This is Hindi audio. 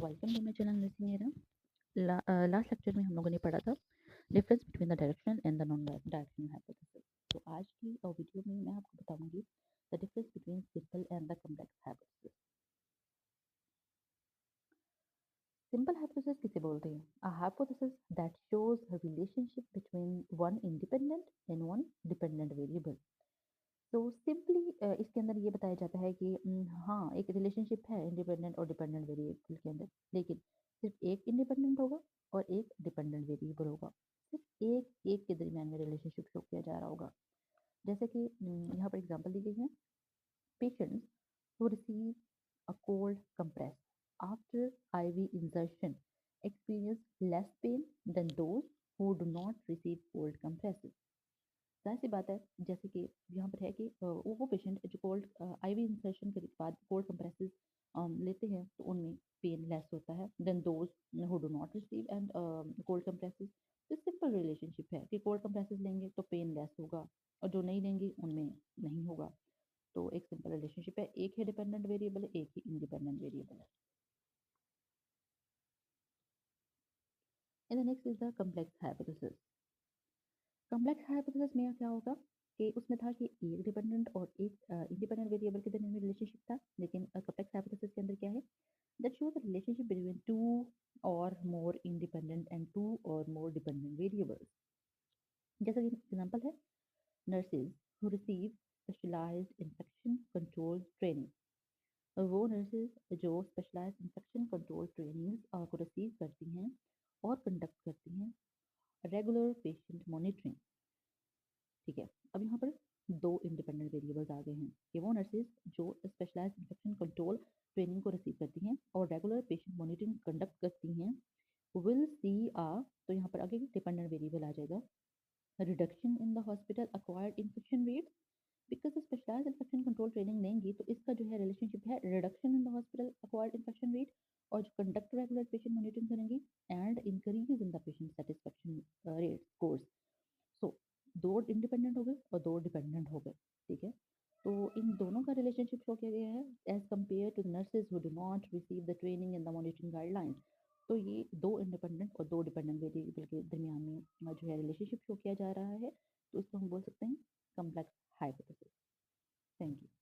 Welcome to my channel nursing era. Last lecture में हम लोगों ने पढ़ा था difference between the directional and the non directional hypothesis. तो आज की वीडियो में मैं आपको बताऊंगी the difference between simple and the complex hypothesis. Simple hypothesis किसे बोलते हैं? A hypothesis that shows a relationship between one independent and one dependent variable. तो सिंपली इसके अंदर ये बताया जाता है कि हाँ, एक रिलेशनशिप है इंडिपेंडेंट और डिपेंडेंट वेरिएबल के अंदर, लेकिन सिर्फ एक इंडिपेंडेंट होगा और एक डिपेंडेंट वेरिएबल होगा। सिर्फ एक एक के दरमियान में रिलेशनशिप शो किया जा रहा होगा। जैसे कि यहाँ पर एग्जांपल दी गई है। Patients who receive a cold compress after IV insertion experience less pain than those who do not receive cold compresses। जाहिर सी बात है, जैसे कि यहाँ पर है कि वो पेशेंट जो कोल्ड आईवी इंसर्शन के बाद कोल्ड कंप्रेसेस लेते हैं तो उनमें पेन लेस होता है then those who do not receive and cold compresses. तो सिंपल रिलेशनशिप है कि कोल्ड कंप्रेसेस लेंगे तो पेन लेस होगा और जो नहीं लेंगे उनमें नहीं होगा। तो एक सिंपल रिलेशनशिप है, एक ही डिपेंडेंट वेरिएबल है, एक ही इंडिपेंडेंट वेरिएबल है। And the next is the complex hypothesis. Complex hypothesis में क्या होगा कि उसमें था कि एक डिपेंडेंट और एक इंडिपेंडेंट वेरिएबल के दरमियान रिलेशनशिप था, लेकिन कॉम्प्लेक्स हाइपोथेसिस के अंदर क्या है? That show the relationship between two और मोर इंडिपेंडेंट एंड टू और मोर डिपेंडेंट वेरिएबल्स। जैसा कि एग्जांपल है, nurses who receive specialised infection control training. वो नर्सेज जो स्पेशलाइज्ड इन्फेक्शन कंट्रोल ट्रेनिंग्स को रिसीव करती हैं और कंडक्ट करती हैं रेगुलर पेशेंट मॉनिटरिंग। ठीक है, अब यहाँ पर दो इंडिपेंडेंट वेरिएबल्स आ गए हैं कि वो नर्सेज जो स्पेशलाइज्ड इन्फेक्शन कंट्रोल ट्रेनिंग को रिसीव करती हैं और रेगुलर पेशेंट मॉनिटरिंग कंडक्ट करती हैं विल सी आ, तो यहाँ पर आगे डिपेंडेंट वेरिएबल आ जाएगा reduction in the hospital acquired infection rate. Because specialised infection control training लेंगी तो इसका जो है रिलेशनशिप है reduction in the hospital acquired infection rate, और जो कंडक्ट रेगुलर पेशेंट मॉनिटरिंग करेंगी and increase in the patient satisfaction rate scores. So दो इंडिपेंडेंट हो गए और दो डिपेंडेंट हो गए। ठीक है, तो इन दोनों का रिलेशनशिप शो किया गया है as compared to nurses who do not receive the training in the monitoring guidelines. तो ये दो इंडिपेंडेंट और दो डिपेंडेंट वेरिएबल के दरमियान में जो है रिलेशनशिप शो किया जा रहा है, तो इसको हम बोल सकते हैं कॉम्प्लेक्स हाइपोथेसिस। Thank you.